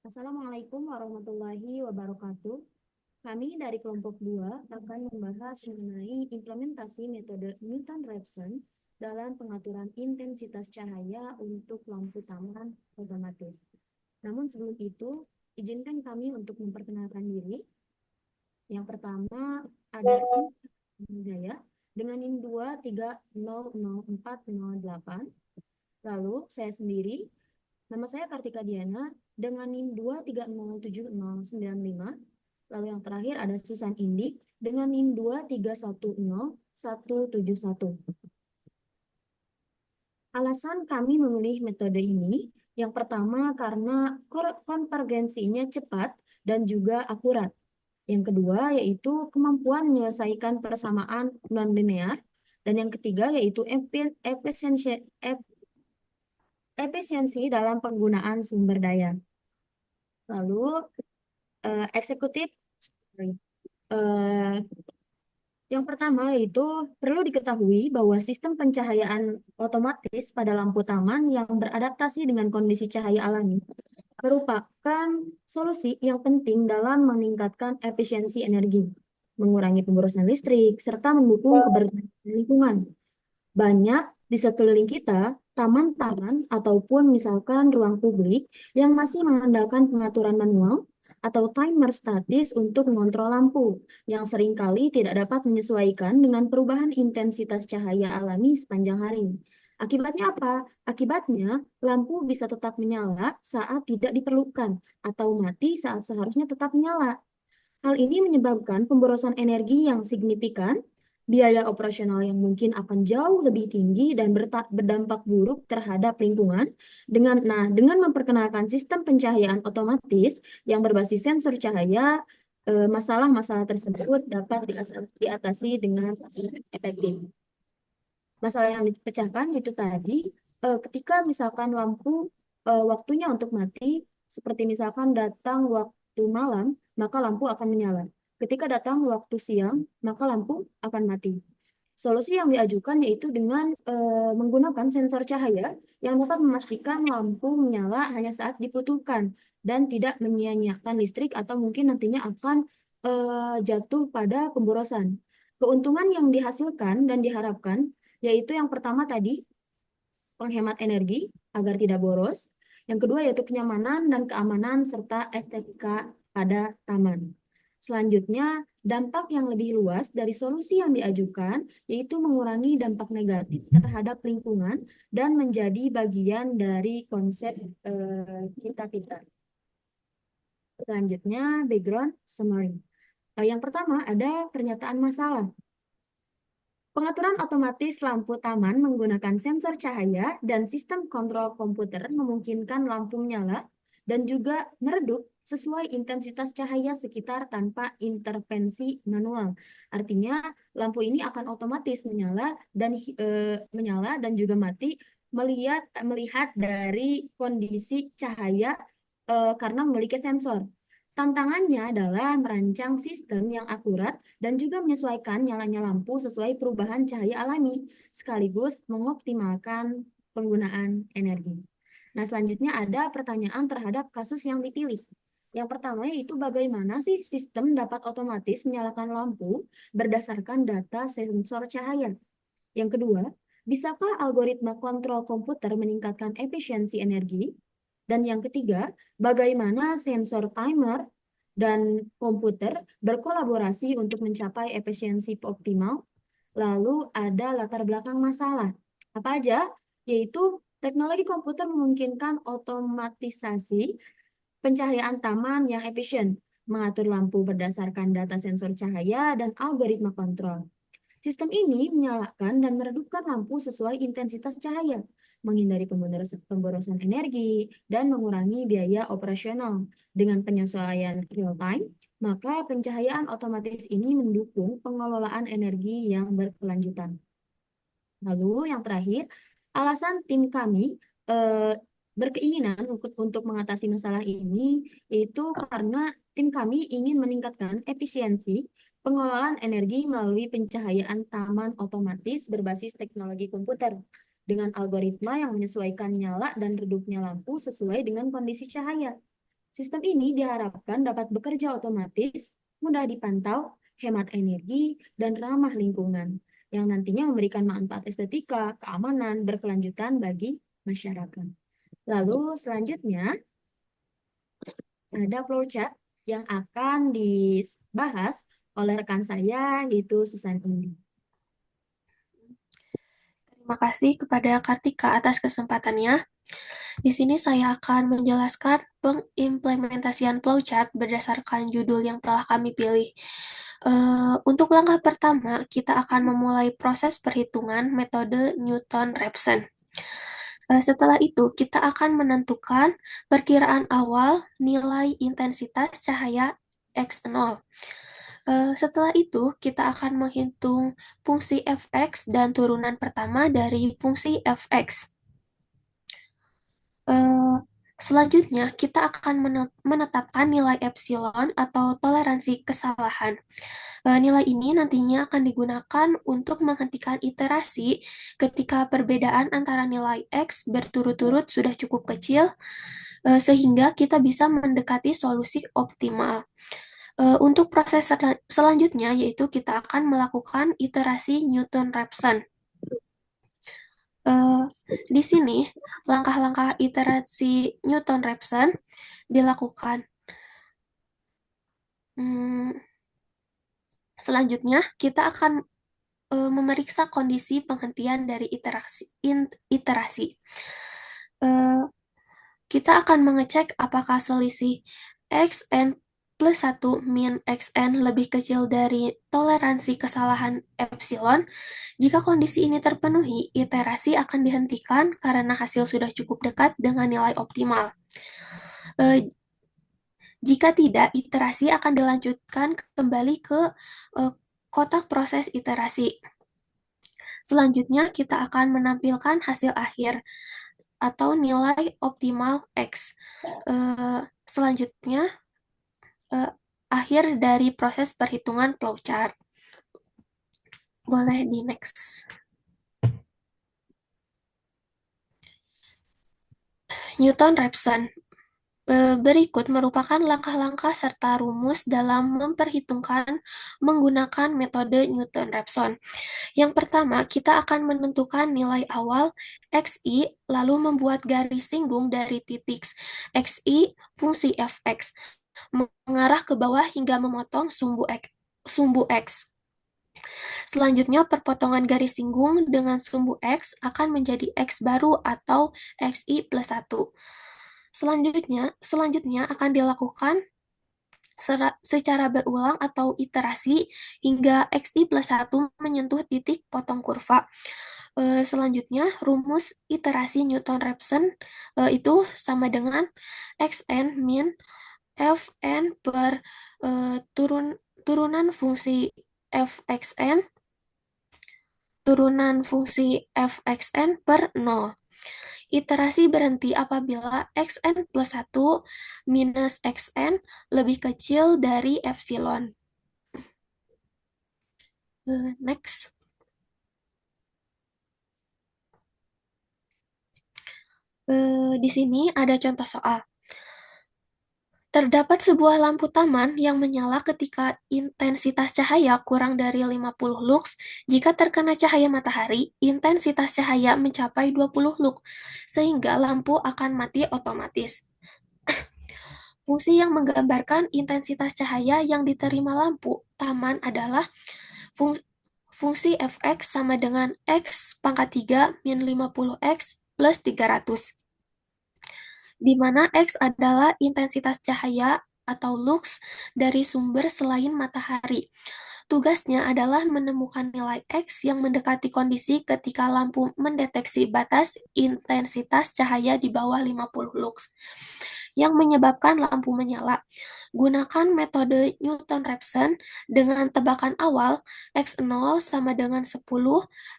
Assalamualaikum warahmatullahi wabarakatuh. Kami dari kelompok 2 akan membahas mengenai implementasi metode Newton-Raphson dalam pengaturan intensitas cahaya untuk lampu taman otomatis. Namun sebelum itu, izinkan kami untuk memperkenalkan diri. Yang pertama ada Sinta dengan NIM 2300408. Lalu saya sendiri, nama saya Kartika Diana dengan NIM 2307095. Lalu yang terakhir ada Susan Indi dengan NIM 2310171. Alasan kami memilih metode ini, yang pertama karena konvergensinya cepat dan juga akurat. Yang kedua yaitu kemampuan menyelesaikan persamaan non-linear. Dan yang ketiga yaitu efisiensi dalam penggunaan sumber daya. Lalu eksekutif, sorry. Eh, yang pertama yaitu perlu diketahui bahwa sistem pencahayaan otomatis pada lampu taman yang beradaptasi dengan kondisi cahaya alami merupakan solusi yang penting dalam meningkatkan efisiensi energi, mengurangi pemborosan listrik, serta mendukung keberlangsungan lingkungan. Banyak di sekeliling kita, taman-taman ataupun misalkan ruang publik yang masih mengandalkan pengaturan manual atau timer statis untuk mengontrol lampu, yang seringkali tidak dapat menyesuaikan dengan perubahan intensitas cahaya alami sepanjang hari. Akibatnya apa? Akibatnya, lampu bisa tetap menyala saat tidak diperlukan atau mati saat seharusnya tetap menyala. Hal ini menyebabkan pemborosan energi yang signifikan, biaya operasional yang mungkin akan jauh lebih tinggi dan berdampak buruk terhadap lingkungan. Dengan memperkenalkan sistem pencahayaan otomatis yang berbasis sensor cahaya, masalah-masalah tersebut dapat diatasi dengan efektif. Masalah yang dipecahkan itu tadi, ketika misalkan lampu waktunya untuk mati, seperti misalkan datang waktu malam, maka lampu akan menyala. Ketika datang waktu siang, maka lampu akan mati. Solusi yang diajukan yaitu dengan menggunakan sensor cahaya yang dapat memastikan lampu menyala hanya saat dibutuhkan dan tidak menyia-nyiakan listrik atau mungkin nantinya akan jatuh pada pemborosan. Keuntungan yang dihasilkan dan diharapkan yaitu yang pertama tadi penghemat energi agar tidak boros. Yang kedua yaitu kenyamanan dan keamanan serta estetika pada taman. Selanjutnya, dampak yang lebih luas dari solusi yang diajukan yaitu mengurangi dampak negatif terhadap lingkungan dan menjadi bagian dari konsep kita-kita. Selanjutnya, background summary. Yang pertama ada pernyataan masalah. Pengaturan otomatis lampu taman menggunakan sensor cahaya dan sistem kontrol komputer memungkinkan lampu menyala dan juga meredup sesuai intensitas cahaya sekitar tanpa intervensi manual. Artinya, lampu ini akan otomatis menyala dan juga mati melihat dari kondisi cahaya karena memiliki sensor. Tantangannya adalah merancang sistem yang akurat dan juga menyesuaikan nyalanya lampu sesuai perubahan cahaya alami, sekaligus mengoptimalkan penggunaan energi. Nah, selanjutnya ada pertanyaan terhadap kasus yang dipilih. Yang pertama yaitu bagaimana sih sistem dapat otomatis menyalakan lampu berdasarkan data sensor cahaya. Yang kedua, bisakah algoritma kontrol komputer meningkatkan efisiensi energi? Dan yang ketiga, bagaimana sensor timer dan komputer berkolaborasi untuk mencapai efisiensi optimal. Lalu ada latar belakang masalah. Apa aja? Yaitu teknologi komputer memungkinkan otomatisasi pencahayaan taman yang efisien, mengatur lampu berdasarkan data sensor cahaya dan algoritma kontrol. Sistem ini menyalakan dan meredupkan lampu sesuai intensitas cahaya, menghindari pemborosan energi, dan mengurangi biaya operasional. Dengan penyesuaian real-time, maka pencahayaan otomatis ini mendukung pengelolaan energi yang berkelanjutan. Lalu yang terakhir, alasan tim kami berkeinginan untuk mengatasi masalah ini, yaitu karena tim kami ingin meningkatkan efisiensi pengelolaan energi melalui pencahayaan taman otomatis berbasis teknologi komputer dengan algoritma yang menyesuaikan nyala dan redupnya lampu sesuai dengan kondisi cahaya. Sistem ini diharapkan dapat bekerja otomatis, mudah dipantau, hemat energi, dan ramah lingkungan, yang nantinya memberikan manfaat estetika, keamanan, berkelanjutan bagi masyarakat. Lalu selanjutnya ada flowchart yang akan dibahas oleh rekan saya, yaitu Susan Indi. Terima kasih kepada Kartika atas kesempatannya. Di sini saya akan menjelaskan pengimplementasian flowchart berdasarkan judul yang telah kami pilih. Untuk langkah pertama, kita akan memulai proses perhitungan metode Newton-Raphson. Setelah itu, kita akan menentukan perkiraan awal nilai intensitas cahaya X0. Setelah itu, kita akan menghitung fungsi fx dan turunan pertama dari fungsi fx. Eh, Selanjutnya, kita akan menetapkan nilai epsilon atau toleransi kesalahan. Nilai ini nantinya akan digunakan untuk menghentikan iterasi ketika perbedaan antara nilai X berturut-turut sudah cukup kecil, sehingga kita bisa mendekati solusi optimal. Untuk proses selanjutnya, yaitu kita akan melakukan iterasi Newton-Raphson. Eh, di sini, langkah-langkah iterasi Newton-Raphson dilakukan. Hmm, Selanjutnya, kita akan memeriksa kondisi penghentian dari iterasi. Eh, Kita akan mengecek apakah selisih xn plus 1 min xn lebih kecil dari toleransi kesalahan epsilon. Jika kondisi ini terpenuhi, iterasi akan dihentikan karena hasil sudah cukup dekat dengan nilai optimal. Eh, Jika tidak, iterasi akan dilanjutkan kembali ke eh, kotak proses iterasi. Selanjutnya, kita akan menampilkan hasil akhir atau nilai optimal X. Selanjutnya, eh, akhir dari proses perhitungan flowchart. Boleh di next. Newton-Raphson. Berikut merupakan langkah-langkah serta rumus dalam memperhitungkan menggunakan metode Newton-Raphson. Yang pertama, kita akan menentukan nilai awal XI, lalu membuat garis singgung dari titik XI fungsi fx mengarah ke bawah hingga memotong sumbu X. Selanjutnya, perpotongan garis singgung dengan sumbu X akan menjadi X baru atau XI plus 1. Selanjutnya akan dilakukan secara berulang atau iterasi hingga XI plus 1 menyentuh titik potong kurva. Selanjutnya, rumus iterasi Newton-Raphson itu sama dengan Xn min Fn per turunan fungsi Fxn turunan fungsi Fxn per 0. Iterasi berhenti apabila Xn plus 1 minus Xn lebih kecil dari epsilon. Next. Di sini ada contoh soal. Terdapat sebuah lampu taman yang menyala ketika intensitas cahaya kurang dari 50 lux. Jika terkena cahaya matahari, intensitas cahaya mencapai 20 lux, sehingga lampu akan mati otomatis. Fungsi yang menggambarkan intensitas cahaya yang diterima lampu taman adalah fungsi fx sama dengan x pangkat 3 min 50x plus 300, di mana X adalah intensitas cahaya atau lux dari sumber selain matahari. Tugasnya adalah menemukan nilai X yang mendekati kondisi ketika lampu mendeteksi batas intensitas cahaya di bawah 50 lux yang menyebabkan lampu menyala. Gunakan metode Newton-Raphson dengan tebakan awal X0 sama dengan 10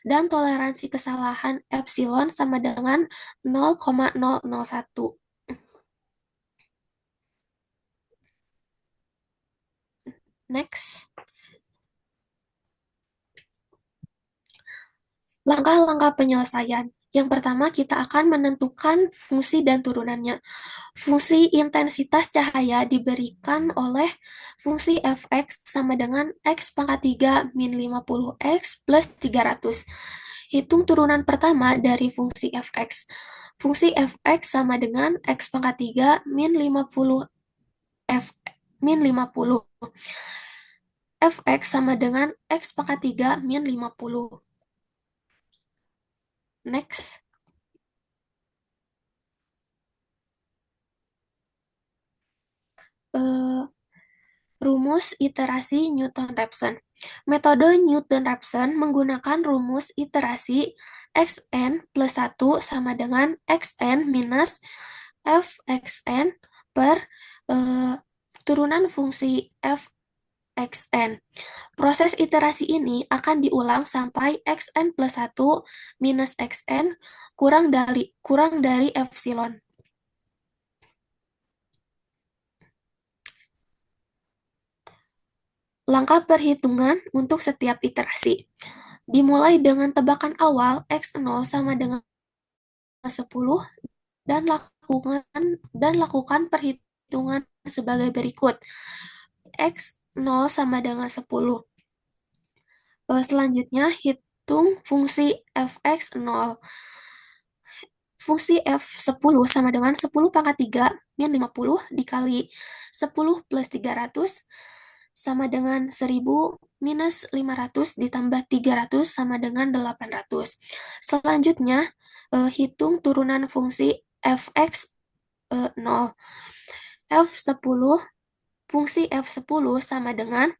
dan toleransi kesalahan epsilon sama dengan 0,001. Next. Langkah-langkah penyelesaian. Yang pertama, kita akan menentukan fungsi dan turunannya. Fungsi intensitas cahaya diberikan oleh fungsi fx sama dengan x pangkat 3 min 50x plus 300. Hitung turunan pertama dari fungsi fx. Fungsi fx sama dengan x pangkat 3 min 50 f min 50. Fx sama dengan x pangkat 3 min 50. Next. Eh, Rumus iterasi Newton-Raphson. Metode Newton-Raphson menggunakan rumus iterasi xn plus 1 sama dengan xn minus fxn per turunan fungsi fxn. Proses iterasi ini akan diulang sampai xn plus 1 minus xn kurang dari epsilon. Langkah perhitungan untuk setiap iterasi. Dimulai dengan tebakan awal x0 sama dengan 10 dan lakukan perhitungan sebagai berikut. X0 sama dengan 10. Selanjutnya, hitung fungsi fx0. Fungsi F10 sama dengan 10 pangkat 3 min 50 dikali 10 plus 300 sama dengan 1000 minus 500 ditambah 300 sama dengan 800. Selanjutnya, hitung turunan fungsi fx 0. F10, fungsi F10 sama dengan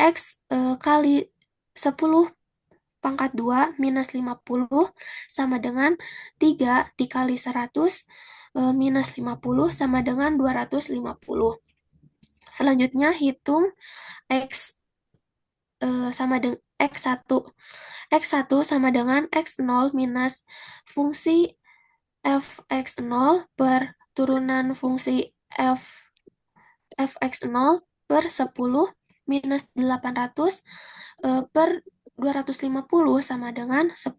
x kali 10 pangkat 2 minus 50 sama dengan 3 dikali 100 minus 50 sama dengan 250. Selanjutnya hitung X sama dengan X1. X1 sama dengan X0 minus fungsi fx0 per turunan fungsi fx0 per 10 minus 800 per 250 sama dengan 10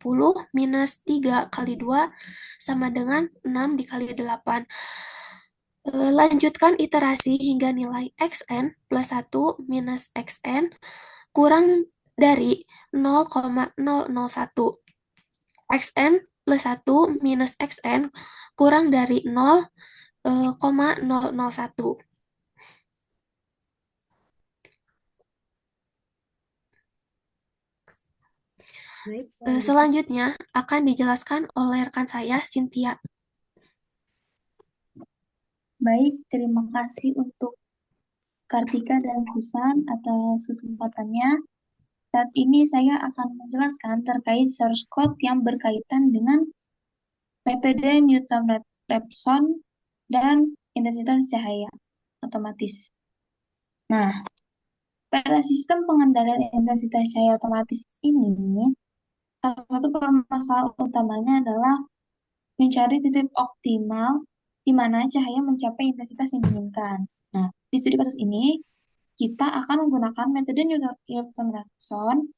minus 3 kali 2 sama dengan 6 dikali 8. Lanjutkan iterasi hingga nilai xn plus 1 minus xn kurang dari 0,001. Xn plus 1 minus xn kurang dari 0,001. Baik, Selanjutnya akan dijelaskan oleh rekan saya, Cynthia. Baik, terima kasih untuk Kartika dan Susan atas kesempatannya. Saat ini saya akan menjelaskan terkait source code yang berkaitan dengan metode Newton-Raphson dan intensitas cahaya otomatis. Nah, pada sistem pengendalian intensitas cahaya otomatis ini, salah satu permasalahan utamanya adalah mencari titik optimal di mana cahaya mencapai intensitas yang diinginkan. Nah, di studi kasus ini, kita akan menggunakan metode Newton-Raphson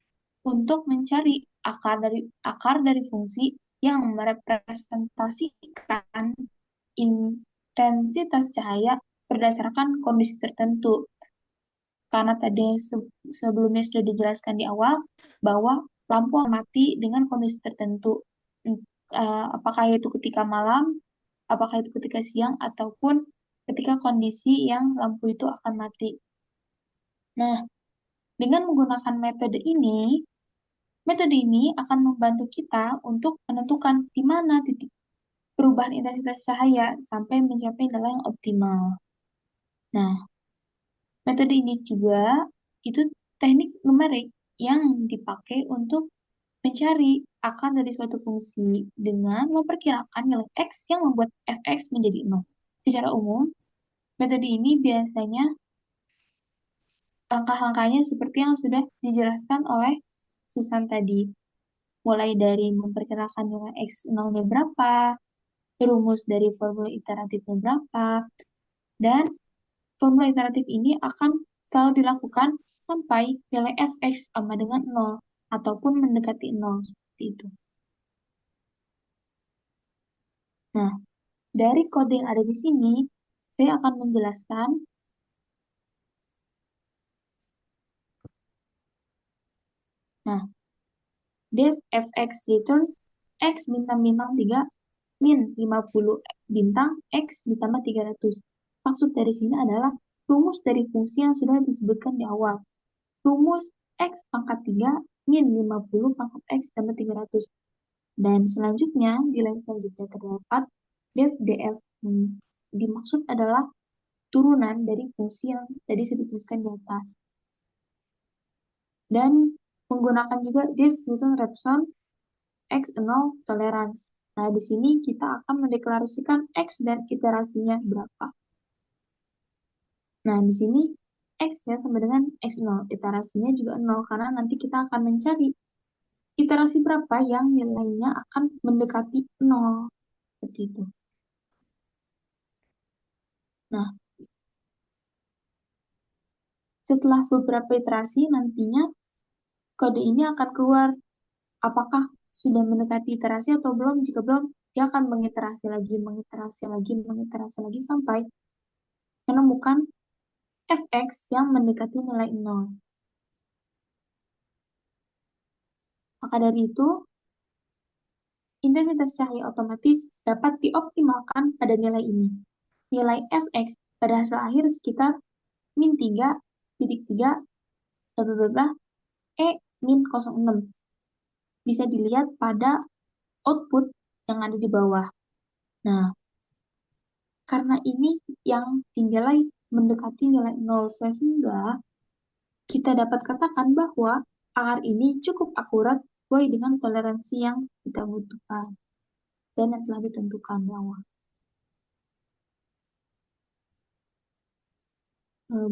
untuk mencari akar dari fungsi yang merepresentasikan intensitas cahaya berdasarkan kondisi tertentu. Karena tadi sebelumnya sudah dijelaskan di awal bahwa lampu akan mati dengan kondisi tertentu. Apakah itu ketika malam, apakah itu ketika siang, ataupun ketika kondisi yang lampu itu akan mati. Nah, dengan menggunakan metode ini akan membantu kita untuk menentukan di mana titik perubahan intensitas cahaya sampai mencapai nilai yang optimal. Nah, metode ini juga itu teknik numerik yang dipakai untuk mencari akar dari suatu fungsi dengan memperkirakan nilai X yang membuat fx menjadi 0. Secara umum, metode ini biasanya langkah-langkahnya seperti yang sudah dijelaskan oleh Susan tadi. Mulai dari memperkirakan nilai X0-nya berapa, rumus dari formula iteratifnya berapa, dan formula iteratif ini akan selalu dilakukan sampai nilai fx sama dengan 0 ataupun mendekati 0 seperti itu. Nah, dari kode yang ada di sini, saya akan menjelaskan. Nah, def fx return x bintang-bintang 3 min 50 bintang x ditambah 300. Maksud dari sini adalah rumus dari fungsi yang sudah disebutkan di awal. Rumus x pangkat 3 min 50 pangkat x tambah 300. Dan selanjutnya, di line selanjutnya terdapat def df. Dimaksud adalah turunan dari fungsi yang tadi saya tuliskan di atas. Dan menggunakan juga def Newton Raphson x0 tolerance. Nah, di sini kita akan mendeklarasikan x dan iterasinya berapa. Nah, di sini x-nya sama dengan x0, iterasinya juga 0, karena nanti kita akan mencari iterasi berapa yang nilainya akan mendekati 0. Seperti itu. Nah, setelah beberapa iterasi, nantinya kode ini akan keluar apakah sudah mendekati iterasi atau belum. Jika belum, dia akan mengiterasi lagi, mengiterasi lagi, mengiterasi lagi, sampai menemukan fx yang mendekati nilai 0. Maka dari itu, intensitas cahaya otomatis dapat dioptimalkan pada nilai ini. Nilai fx pada hasil akhir sekitar min 3,3 E min 06. Bisa dilihat pada output yang ada di bawah. Nah, karena ini yang dinilai mendekati nilai 0, sehingga kita dapat katakan bahwa AR ini cukup akurat sesuai dengan toleransi yang kita butuhkan dan yang telah ditentukan di awal.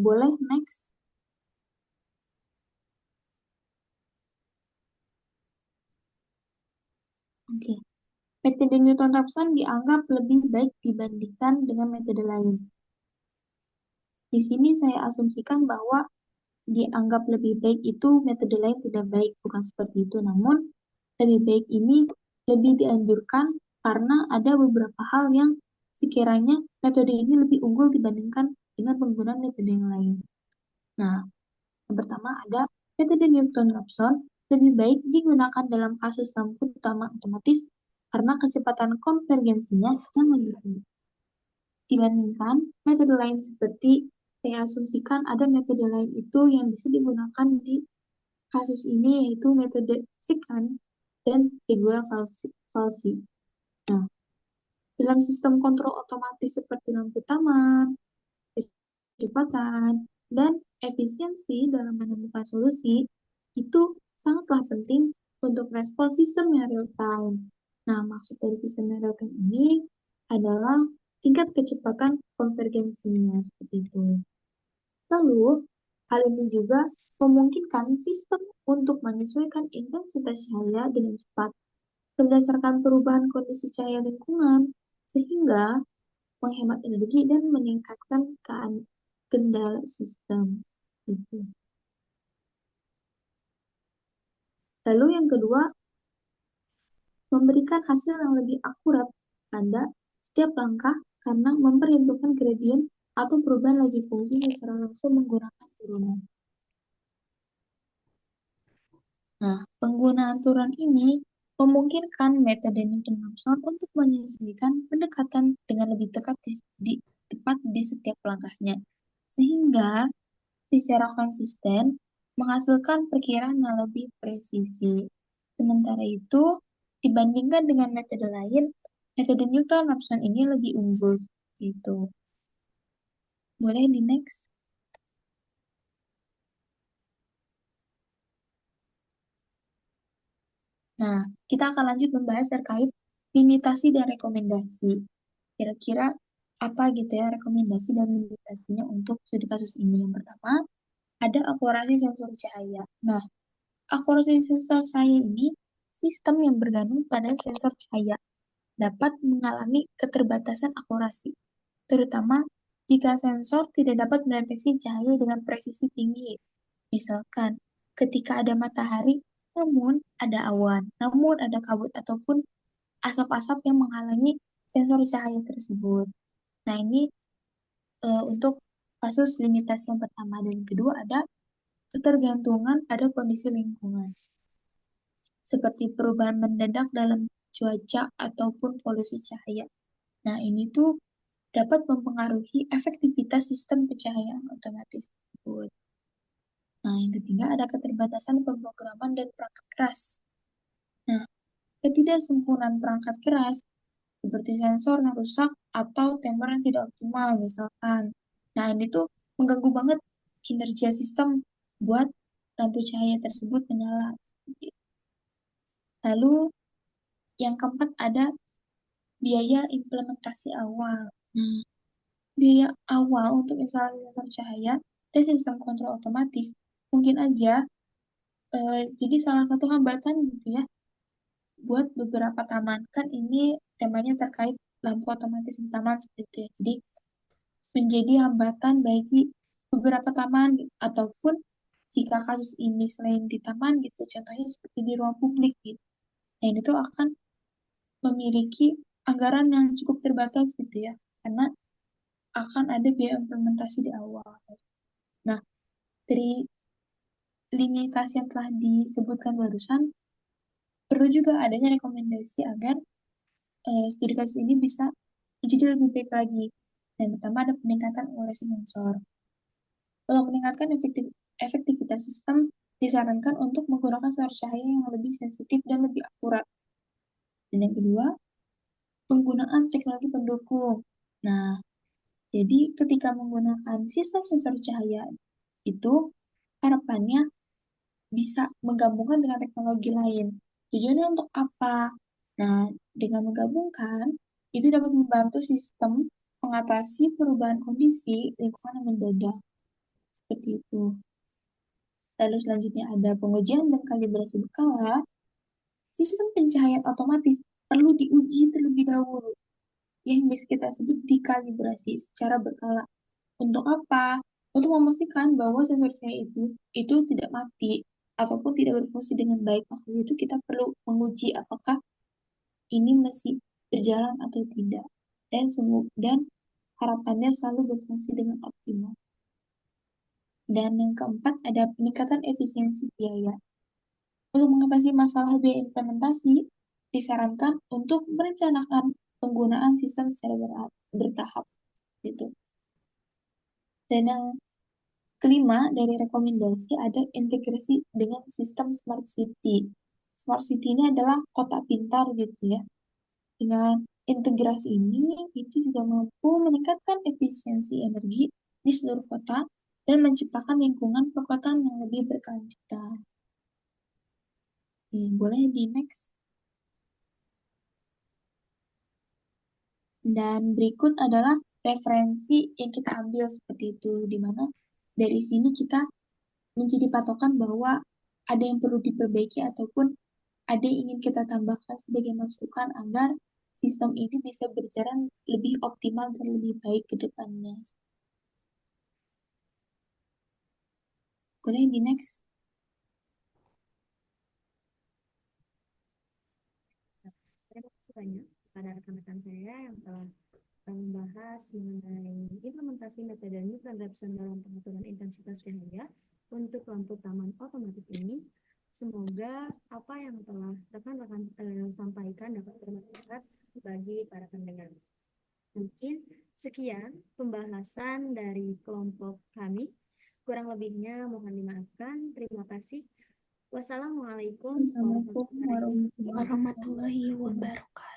Boleh next? Oke. Metode Newton-Raphson dianggap lebih baik dibandingkan dengan metode lain. Di sini saya asumsikan bahwa dianggap lebih baik itu metode lain tidak baik, bukan seperti itu. Namun, lebih baik ini lebih dianjurkan karena ada beberapa hal yang sekiranya metode ini lebih unggul dibandingkan dengan penggunaan metode yang lain. Nah, yang pertama ada metode Newton-Raphson lebih baik digunakan dalam kasus lampu utama otomatis karena kecepatan konvergensinya yang lebih tinggi. Dibandingkan metode lain seperti saya asumsikan ada metode lain itu yang bisa digunakan di kasus ini yaitu metode secant dan figura falsi. Nah, dalam sistem kontrol otomatis seperti lampu taman, kecepatan, dan efisiensi dalam menemukan solusi itu sangatlah penting untuk respon sistem yang real time. Nah, maksud dari sistem yang real time ini adalah tingkat kecepatan konvergensinya seperti itu. Lalu, hal ini juga memungkinkan sistem untuk menyesuaikan intensitas cahaya dengan cepat berdasarkan perubahan kondisi cahaya lingkungan, sehingga menghemat energi dan meningkatkan kendala sistem. Gitu. Lalu yang kedua, memberikan hasil yang lebih akurat pada setiap langkah karena memperhitungkan gradien atau perubahan laju fungsi secara langsung menggunakan turunan. Nah, penggunaan turunan ini memungkinkan metode Newton-Raphson untuk menyesuaikan pendekatan dengan lebih tepat di setiap langkahnya, sehingga secara konsisten menghasilkan perkiraan yang lebih presisi. Sementara itu, dibandingkan dengan metode lain, metode Newton-Raphson ini lebih unggul. Gitu. Boleh di next? Nah, kita akan lanjut membahas terkait limitasi dan rekomendasi. Kira-kira apa gitu ya rekomendasi dan limitasinya untuk studi kasus ini. Yang pertama, ada akurasi sensor cahaya. Nah, akurasi sensor cahaya ini sistem yang bergantung pada sensor cahaya dapat mengalami keterbatasan akurasi, terutama jika sensor tidak dapat mendeteksi cahaya dengan presisi tinggi. Misalkan, ketika ada matahari, namun ada awan, namun ada kabut ataupun asap-asap yang menghalangi sensor cahaya tersebut. Nah, ini untuk kasus limitasi yang pertama. Dan yang kedua ada ketergantungan pada kondisi lingkungan, seperti perubahan mendadak dalam cuaca ataupun polusi cahaya. Nah, ini tuh dapat mempengaruhi efektivitas sistem pencahayaan otomatis tersebut. Nah, yang ketiga ada keterbatasan pemrograman dan perangkat keras. Nah, ketidaksempurnaan perangkat keras seperti sensor yang rusak atau timer yang tidak optimal misalkan. Nah, ini tuh mengganggu banget kinerja sistem buat lampu cahaya tersebut menyala. Lalu yang keempat ada biaya implementasi awal. Nah, biaya awal untuk instalasi sensor cahaya dan sistem kontrol otomatis mungkin aja jadi salah satu hambatan gitu ya buat beberapa taman. Kan ini temanya terkait lampu otomatis di taman seperti itu ya. Jadi menjadi hambatan bagi beberapa taman ataupun jika kasus ini selain di taman gitu, contohnya seperti di ruang publik gitu. Nah, ini tuh akan memiliki anggaran yang cukup terbatas gitu ya, karena akan ada biaya implementasi di awal. Nah, dari limitasi yang telah disebutkan barusan, perlu juga adanya rekomendasi agar studi kasus ini bisa menjadi lebih baik lagi. Dan pertama ada peningkatan akurasi sensor. Untuk meningkatkan efektivitas sistem, disarankan untuk menggunakan sensor cahaya yang lebih sensitif dan lebih akurat. Dan yang kedua, penggunaan teknologi pendukung. Nah, jadi ketika menggunakan sistem sensor cahaya itu, harapannya bisa menggabungkan dengan teknologi lain. Tujuannya untuk apa? Nah, dengan menggabungkan, itu dapat membantu sistem mengatasi perubahan kondisi lingkungan yang mendadak. Seperti itu. Lalu selanjutnya ada pengujian dan kalibrasi berkala. Sistem pencahayaan otomatis perlu diuji terlebih dahulu, yang bisa kita sebut dikalibrasi secara berkala. Untuk apa? Untuk memastikan bahwa sensor cahaya itu tidak mati ataupun tidak berfungsi dengan baik. Maksudnya itu kita perlu menguji apakah ini masih berjalan atau tidak. Dan harapannya selalu berfungsi dengan optimal. Dan yang keempat ada peningkatan efisiensi biaya. Untuk mengatasi masalah biaya implementasi, disarankan untuk merencanakan penggunaan sistem secara bertahap. Gitu. Dan yang kelima dari rekomendasi ada integrasi dengan sistem Smart City. Smart City ini adalah kota pintar gitu ya. Dengan integrasi ini, itu juga mampu meningkatkan efisiensi energi di seluruh kota dan menciptakan lingkungan perkotaan yang lebih berkelanjutan. Boleh di next. Dan berikut adalah referensi yang kita ambil seperti itu, di mana dari sini kita menjadi patokan bahwa ada yang perlu diperbaiki ataupun ada yang ingin kita tambahkan sebagai masukan agar sistem ini bisa berjalan lebih optimal dan lebih baik ke depannya. Boleh di next. Terima kasih banyak kepada rekan-rekan saya yang telah membahas mengenai implementasi metode Newton Raphson dalam pengaturan intensitas cahaya untuk lampu taman otomatis ini. Semoga apa yang telah rekan-rekan sampaikan dapat bermanfaat bagi para pendengar. Mungkin sekian pembahasan dari kelompok kami. Kurang lebihnya mohon dimaafkan. Terima kasih. Wassalamualaikum Assalamualaikum warahmatullahi warahmatullahi wabarakatuh.